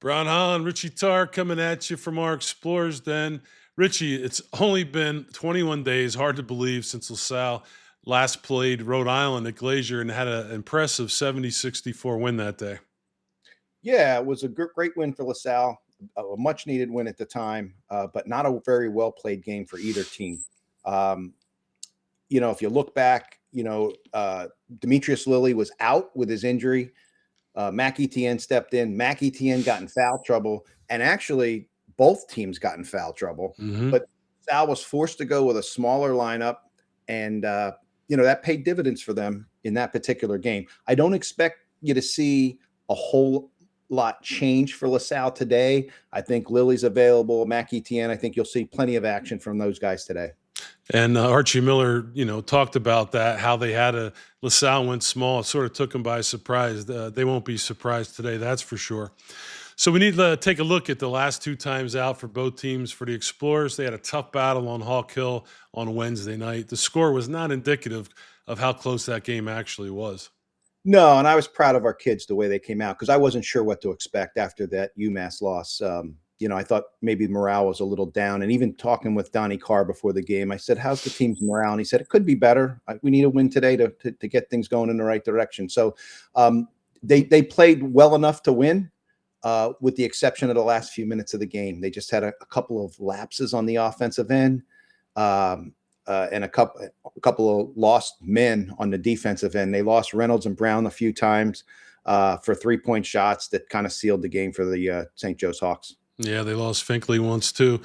Brown Hahn, Richie Tarr coming at you from our Explorers Den. Richie, it's only been 21 days, hard to believe, since LaSalle last played Rhode Island at Glacier and had an impressive 70-64 win that day. Yeah, it was a great win for LaSalle, a much needed win at the time, but not a very well played game for either team. Um, if you look back, Demetrius Lilly was out with his injury. Mac Etienne stepped in. Mac Etienne got in foul trouble, and actually both teams got in foul trouble. Mm-hmm. But Sal was forced to go with a smaller lineup, and that paid dividends for them in that particular game. I don't expect you to see a whole lot change for LaSalle today. I think Lilly's available. Mac Etienne, I think you'll see plenty of action from those guys today. And Archie Miller, talked about that, how they had LaSalle went small. It sort of took them by surprise. They won't be surprised today, that's for sure. So we need to take a look at the last two times out for both teams. For the Explorers, they had a tough battle on Hawk Hill on Wednesday night. The score was not indicative of how close that game actually was. No, and I was proud of our kids the way they came out because I wasn't sure what to expect after that UMass loss. I thought maybe morale was a little down. And even talking with Donnie Carr before the game, I said, "How's the team's morale?" And he said, "It could be better. We need a win today to get things going in the right direction." So they played well enough to win, with the exception of the last few minutes of the game. They just had a couple of lapses on the offensive end. And a couple of lost men on the defensive end. They lost Reynolds and Brown a few times for 3-point shots that kind of sealed the game for the St. Joe's Hawks. Yeah, they lost Finkley once too.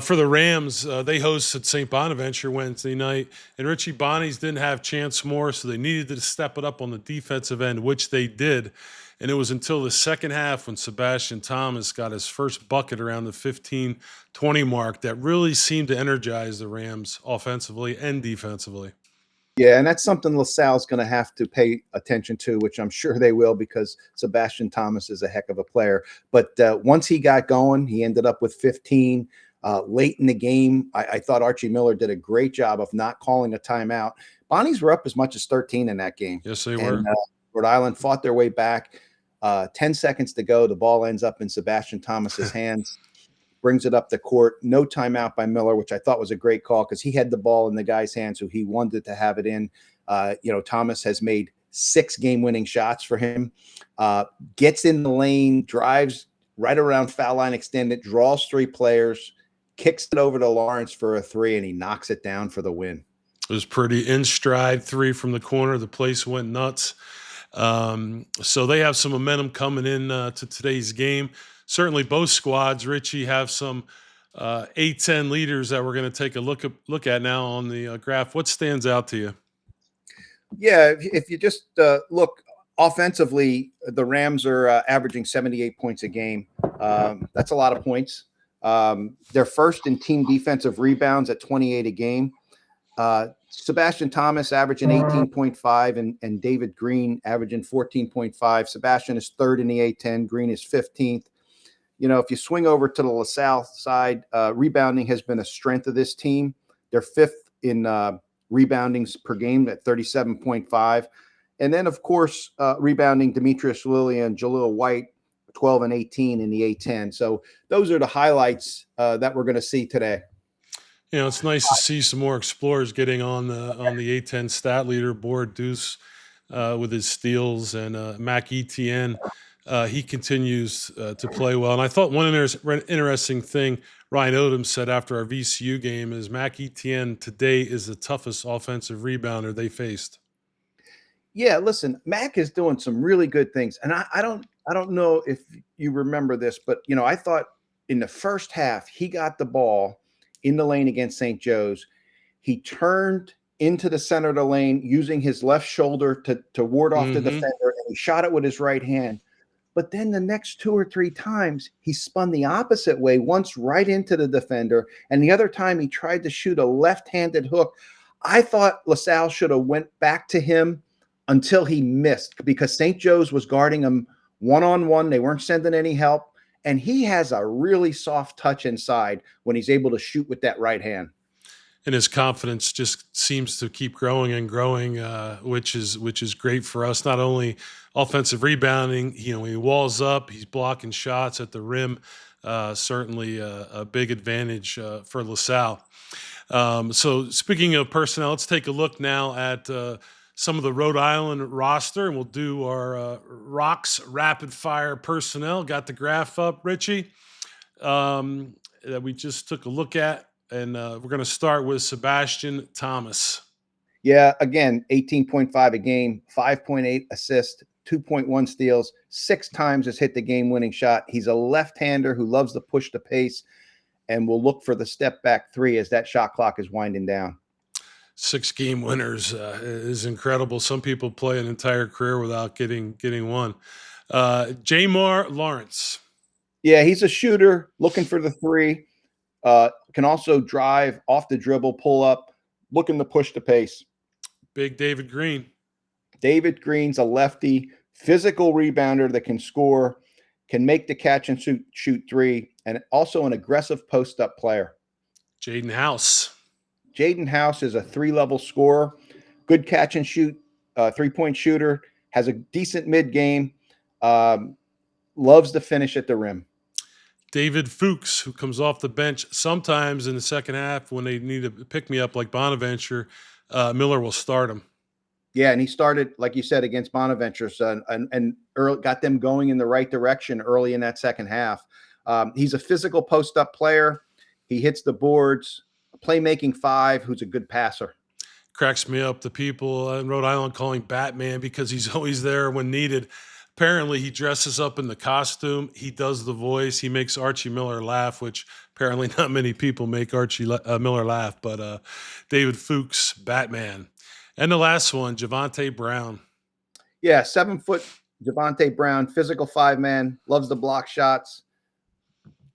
For the Rams, they hosted St. Bonaventure Wednesday night, and Richie Bonnies didn't have Chance Moore, so they needed to step it up on the defensive end, which they did. And it was until the second half when Sebastian Thomas got his first bucket around the 15-20 mark that really seemed to energize the Rams offensively and defensively. Yeah, and that's something LaSalle's going to have to pay attention to, which I'm sure they will because Sebastian Thomas is a heck of a player. But once he got going, he ended up with 15. Late in the game, I thought Archie Miller did a great job of not calling a timeout. Bonnies were up as much as 13 in that game. Yes, they were. Rhode Island fought their way back. 10 seconds to go. The ball ends up in Sebastian Thomas's hands. Brings it up the court. No timeout by Miller, which I thought was a great call because he had the ball in the guy's hands who he wanted to have it in. Thomas has made 6 game-winning shots for him. Gets in the lane, drives right around foul line extended, draws 3 players, kicks it over to Lawrence for a 3, and he knocks it down for the win. It was pretty in stride 3 from the corner. The place went nuts. So they have some momentum coming in to today's game. Certainly both squads, Richie, have some A10 leaders that we're going to take a look at now on the graph. What stands out to you? Yeah, if you just look offensively, the Rams are averaging 78 points a game. That's a lot of points. They're first in team defensive rebounds at 28 a game. Sebastian Thomas averaging 18.5 and David Green averaging 14.5. Sebastian is third in the A10. Green is 15th. If you swing over to the LaSalle side, rebounding has been a strength of this team. They're 5th in reboundings per game at 37.5. And then, of course, rebounding Demetrius Lilly and Jaleel White, 12 and 18 in the A10. So those are the highlights that we're going to see today. It's nice to see some more Explorers getting on the A10 stat leaderboard. Deuce with his steals and Mac Etienne. He continues to play well. And I thought one interesting thing Ryan Odom said after our VCU game is Mac Etienne today is the toughest offensive rebounder they faced. Yeah, listen, Mac is doing some really good things. And I don't know if you remember this, but, I thought in the first half, he got the ball in the lane against St. Joe's. He turned into the center of the lane using his left shoulder to ward off the defender, and he shot it with his right hand. But then the next 2 or 3 times, he spun the opposite way, once right into the defender, and the other time he tried to shoot a left-handed hook. I thought LaSalle should have went back to him until he missed because St. Joe's was guarding him one-on-one. They weren't sending any help, and he has a really soft touch inside when he's able to shoot with that right hand. and his confidence just seems to keep growing and growing, which is great for us. Not only offensive rebounding, he walls up, he's blocking shots at the rim. Certainly a big advantage for LaSalle. So speaking of personnel, let's take a look now at some of the Rhode Island roster, and we'll do our Rocks rapid fire personnel. Got the graph up, Richie, that we just took a look at, and we're going to start with Sebastian Thomas. Yeah, again, 18.5 a game, 5.8 assists, 2.1 steals, 6 times has hit the game-winning shot. He's a left-hander who loves to push the pace and will look for the step-back three as that shot clock is winding down. 6 game winners is incredible. Some people play an entire career without getting one. Jamar Lawrence. Yeah, he's a shooter looking for the three. Can also drive off the dribble, pull up, looking to push the pace. Big David Green. David Green's a lefty, physical rebounder that can score, can make the catch and shoot three, and also an aggressive post-up player. Jaden House. Jaden House is a 3-level scorer, good catch and shoot, 3-point shooter, has a decent mid game, loves to finish at the rim. David Fuchs, who comes off the bench sometimes in the second half when they need to pick me up like Bonaventure. Miller will start him. Yeah, and he started, like you said, against Bonaventure, and got them going in the right direction early in that second half. He's a physical post-up player. He hits the boards, playmaking 5, who's a good passer. Cracks me up, the people in Rhode Island calling Batman because he's always there when needed. Apparently, he dresses up in the costume. He does the voice. He makes Archie Miller laugh, which apparently not many people make Archie Miller laugh. But David Fuchs, Batman. And the last one, Javonte Brown. Yeah, 7-foot Javonte Brown, physical 5-man, loves the block shots.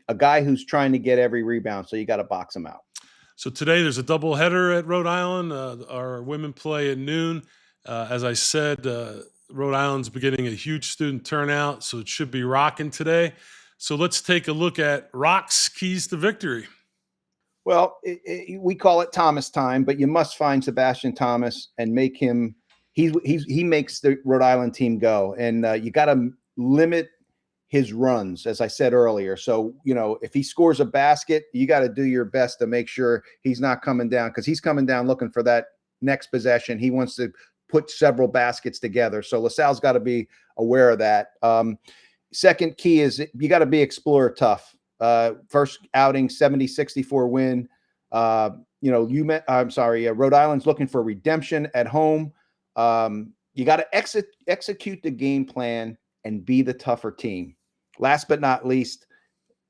A guy who's trying to get every rebound, so you got to box him out. So today there's a doubleheader at Rhode Island. Our women play at noon. As I said, Rhode Island's beginning a huge student turnout, so it should be rocking today. So let's take a look at Rock's keys to victory. Well, we call it Thomas time, but you must find Sebastian Thomas and make him. He makes the Rhode Island team go, and you got to limit his runs, as I said earlier. So if he scores a basket, you got to do your best to make sure he's not coming down, because he's coming down looking for that next possession. He wants to put several baskets together. So LaSalle's got to be aware of that. Second key is you got to be explorer tough. First outing, 70-64 win. Rhode Island's looking for redemption at home. You got to execute the game plan and be the tougher team. Last but not least,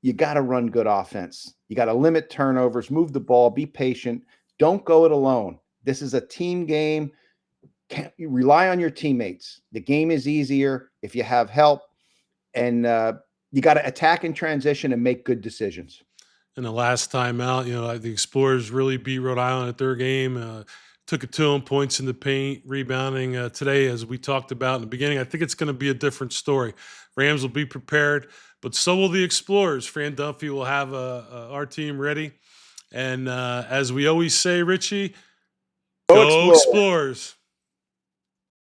you got to run good offense. You got to limit turnovers, move the ball, be patient. Don't go it alone. This is a team game. You rely on your teammates. The game is easier if you have help, and you got to attack in transition and make good decisions. And the last time out, the Explorers really beat Rhode Island at their game. Took it to them, points in the paint, rebounding. Today, as we talked about in the beginning, I think it's going to be a different story. Rams will be prepared, but so will the Explorers. Fran Dunphy will have our team ready. And as we always say, Richie, go Explorers.